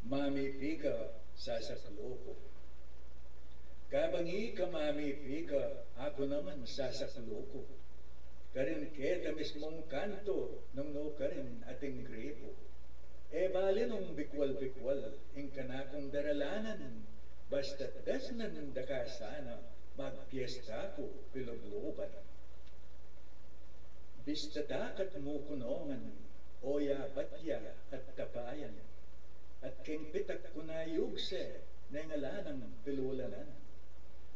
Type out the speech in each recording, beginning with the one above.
Mamipiga sa sakloko. Kabangi ka mamipiga, ako naman sa sakloko. Karin keta mismong kanto, nung no karin ating gripo. E bali nung bikwal-bikwal, ing kanakong daralanan, basta't dasnan daka sana, magpiesta ko pilogloban. Bistatakat mo kunongan, oya batya at tapayan, at kengpitak kunayugse, nengalanang pilulanan.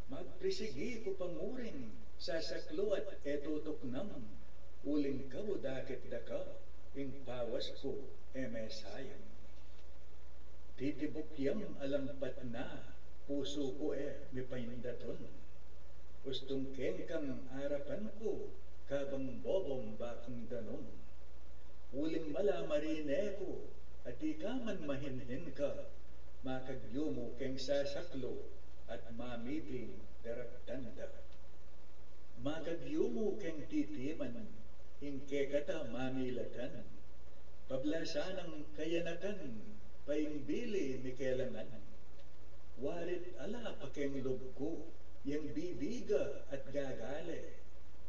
Magprisigi ko panguring, sa saklo at etutok nang, uling ka o dakit daka, ing pawas ko emesayang. Titibukyang alampat na, puso ko mipaindaton. Ustong kengkang arapan ko, kabang bobong bakang danong. Uling malamarine ko, at ikaman mahinhin ka, makagyo mo keng sasaklo, at mamiping daragtanda. Makagyo mo keng titiman, ingke kata mamilatan, pablasanang kayanakan, paingbili ni kailangan. Warit ala pakeng lob ko, yang bibiga at gagale,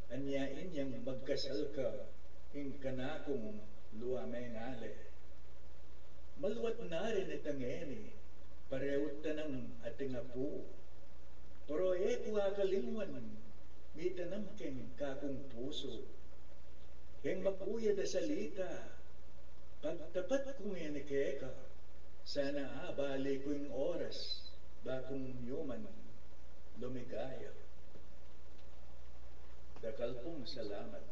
anyain yang magkasal ka, ing kanakong luamay ngale. Malwat na rin itangeni, parewot tanang ating apo, pero kuwakalingwan, mitanam keng kakong puso, keng mapuya da salita, pagtapat kong enikeka, sana abali ko yung oras, bakong yuman, lumigaya. Dakal pong salamat.